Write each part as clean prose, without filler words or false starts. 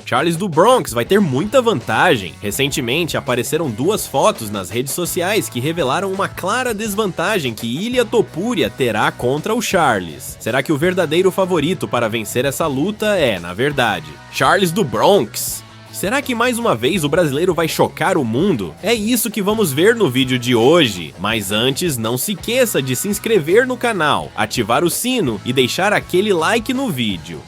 Charles do Bronx vai ter muita vantagem. Recentemente apareceram duas fotos nas redes sociais que revelaram uma clara desvantagem que Ilia Topuria terá contra o Charles. Será que o verdadeiro favorito para vencer essa luta é, na verdade, Charles do Bronx? Será que mais uma vez o brasileiro vai chocar o mundo? É isso que vamos ver no vídeo de hoje. Mas antes, não se esqueça de se inscrever no canal, ativar o sino e deixar aquele like no vídeo.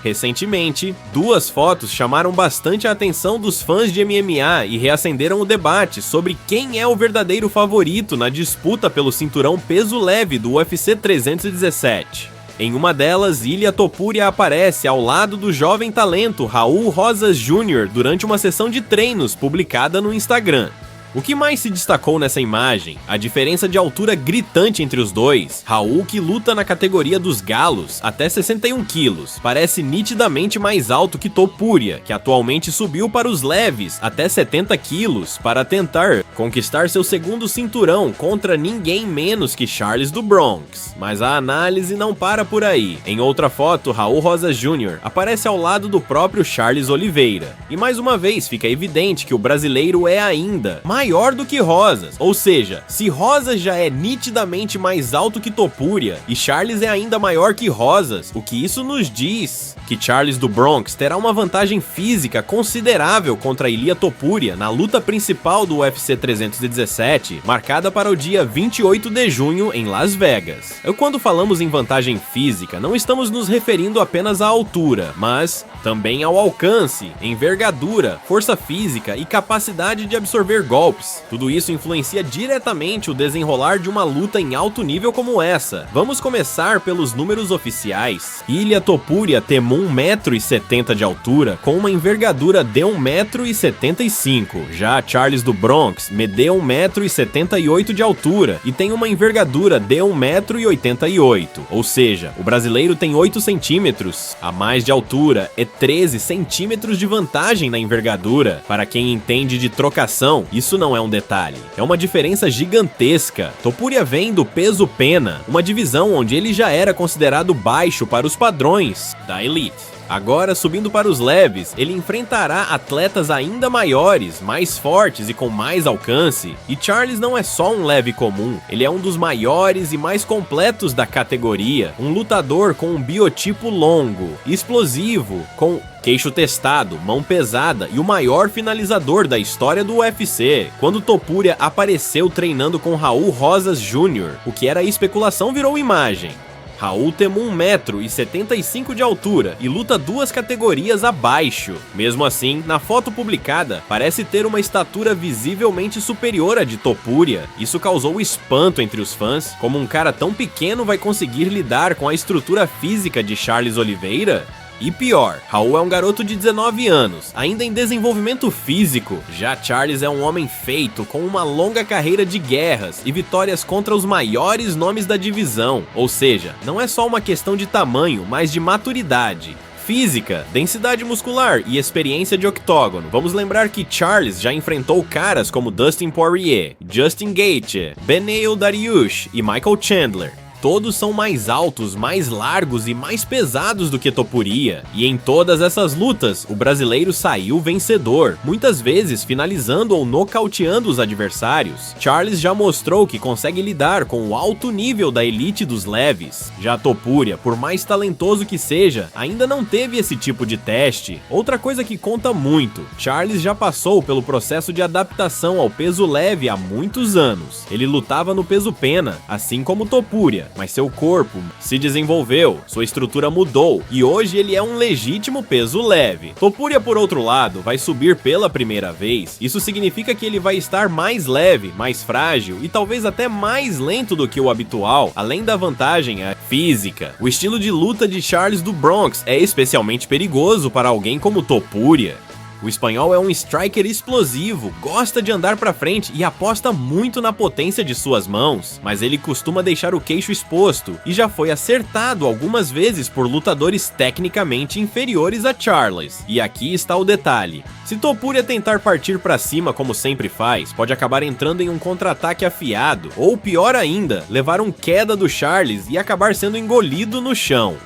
Recentemente, duas fotos chamaram bastante a atenção dos fãs de MMA e reacenderam o debate sobre quem é o verdadeiro favorito na disputa pelo cinturão peso leve do UFC 317. Em uma delas, Ilia Topuria aparece ao lado do jovem talento Raul Rosas Jr. durante uma sessão de treinos publicada no Instagram. O que mais se destacou nessa imagem? A diferença de altura gritante entre os dois. Raul, que luta na categoria dos galos, até 61 quilos, parece nitidamente mais alto que Topuria, que atualmente subiu para os leves, até 70 quilos, para tentar conquistar seu segundo cinturão contra ninguém menos que Charles do Bronx. Mas a análise não para por aí. Em outra foto, Raul Rosas Jr. aparece ao lado do próprio Charles Oliveira. E mais uma vez fica evidente que o brasileiro é ainda maior do que Rosas, ou seja, se Rosas já é nitidamente mais alto que Topuria e Charles é ainda maior que Rosas, o que isso nos diz? Que Charles do Bronx terá uma vantagem física considerável contra Ilia Topuria na luta principal do UFC 317, marcada para o dia 28 de junho em Las Vegas. Quando falamos em vantagem física, não estamos nos referindo apenas à altura, mas também ao alcance, envergadura, força física e capacidade de absorver golpes. Tudo isso influencia diretamente o desenrolar de uma luta em alto nível como essa. Vamos começar pelos números oficiais. Ilia Topuria tem 1,70 m de altura, com uma envergadura de 1,75 m. Já Charles do Bronx mede 1,78 m de altura e tem uma envergadura de 1,88 m. Ou seja, o brasileiro tem 8 centímetros a mais de altura e 13 centímetros de vantagem na envergadura. Para quem entende de trocação, isso não é um detalhe, é uma diferença gigantesca. Topuria vem do peso pena, uma divisão onde ele já era considerado baixo para os padrões da elite. Agora, subindo para os leves, ele enfrentará atletas ainda maiores, mais fortes e com mais alcance. E Charles não é só um leve comum, ele é um dos maiores e mais completos da categoria, um lutador com um biotipo longo, explosivo, com queixo testado, mão pesada e o maior finalizador da história do UFC. Quando Topuria apareceu treinando com Raul Rosas Jr., o que era especulação virou imagem. Raul tem 1,75 m de altura e luta duas categorias abaixo. Mesmo assim, na foto publicada, parece ter uma estatura visivelmente superior à de Topuria. Isso causou espanto entre os fãs. Como um cara tão pequeno vai conseguir lidar com a estrutura física de Charles Oliveira? E pior, Raul é um garoto de 19 anos, ainda em desenvolvimento físico. Já Charles é um homem feito, com uma longa carreira de guerras e vitórias contra os maiores nomes da divisão. Ou seja, não é só uma questão de tamanho, mas de maturidade. Física, densidade muscular e experiência de octógono. Vamos lembrar que Charles já enfrentou caras como Dustin Poirier, Justin Gaethje, Beneil Dariush e Michael Chandler. Todos são mais altos, mais largos e mais pesados do que Topuria. E em todas essas lutas, o brasileiro saiu vencedor, muitas vezes finalizando ou nocauteando os adversários. Charles já mostrou que consegue lidar com o alto nível da elite dos leves. Já Topuria, por mais talentoso que seja, ainda não teve esse tipo de teste. Outra coisa que conta muito, Charles já passou pelo processo de adaptação ao peso leve há muitos anos. Ele lutava no peso pena, assim como Topuria, mas seu corpo se desenvolveu, sua estrutura mudou e hoje ele é um legítimo peso leve. Topuria, por outro lado, vai subir pela primeira vez. Isso significa que ele vai estar mais leve, mais frágil e talvez até mais lento do que o habitual, além da vantagem física. O estilo de luta de Charles do Bronx é especialmente perigoso para alguém como Topuria. O espanhol é um striker explosivo, gosta de andar pra frente e aposta muito na potência de suas mãos, mas ele costuma deixar o queixo exposto e já foi acertado algumas vezes por lutadores tecnicamente inferiores a Charles. E aqui está o detalhe: se Topuria tentar partir pra cima como sempre faz, pode acabar entrando em um contra-ataque afiado, ou pior ainda, levar um queda do Charles e acabar sendo engolido no chão.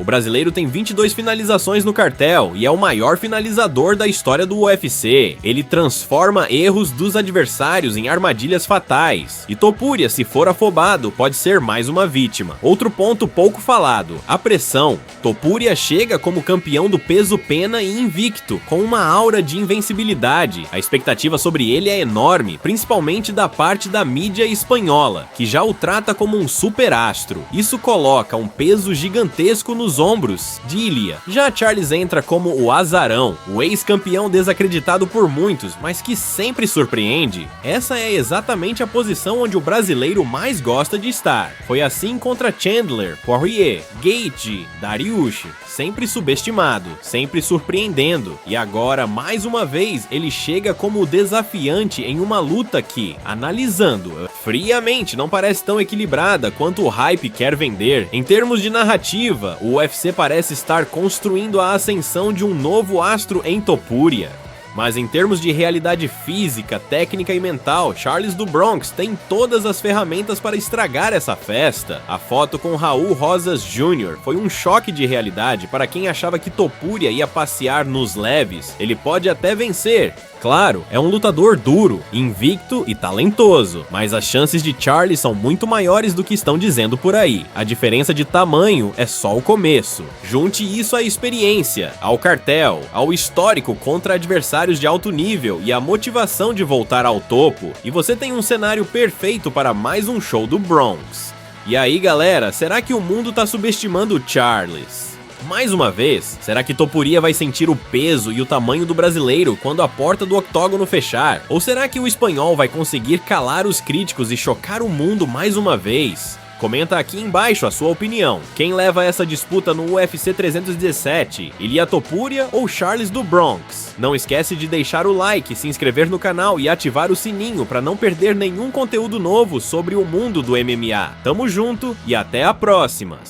O brasileiro tem 22 finalizações no cartel e é o maior finalizador da história do UFC. Ele transforma erros dos adversários em armadilhas fatais. E Topuria, se for afobado, pode ser mais uma vítima. Outro ponto pouco falado, a pressão. Topuria chega como campeão do peso pena e invicto, com uma aura de invencibilidade. A expectativa sobre ele é enorme, principalmente da parte da mídia espanhola, que já o trata como um superastro. Isso coloca um peso gigantesco nos ombros de Ilia. Já Charles entra como o azarão, o ex-campeão desacreditado por muitos, mas que sempre surpreende. Essa é exatamente a posição onde o brasileiro mais gosta de estar. Foi assim contra Chandler, Poirier, Gaethje, Dariush, sempre subestimado, sempre surpreendendo, e agora, mais uma vez, ele chega como o desafiante em uma luta que, analisando friamente, não parece tão equilibrada quanto o hype quer vender. Em termos de narrativa, o UFC parece estar construindo a ascensão de um novo astro em Topuria. Mas em termos de realidade física, técnica e mental, Charles do Bronx tem todas as ferramentas para estragar essa festa. A foto com Raul Rosas Jr. foi um choque de realidade para quem achava que Topuria ia passear nos leves. Ele pode até vencer. Claro, é um lutador duro, invicto e talentoso, mas as chances de Charles são muito maiores do que estão dizendo por aí. A diferença de tamanho é só o começo. Junte isso à experiência, ao cartel, ao histórico contra adversários de alto nível e à motivação de voltar ao topo, e você tem um cenário perfeito para mais um show do Bronx. E aí, galera, será que o mundo tá subestimando o Charles? Mais uma vez, será que Topuria vai sentir o peso e o tamanho do brasileiro quando a porta do octógono fechar? Ou será que o espanhol vai conseguir calar os críticos e chocar o mundo mais uma vez? Comenta aqui embaixo a sua opinião. Quem leva essa disputa no UFC 317? Ilia Topuria ou Charles do Bronx? Não esquece de deixar o like, se inscrever no canal e ativar o sininho para não perder nenhum conteúdo novo sobre o mundo do MMA. Tamo junto e até a próxima!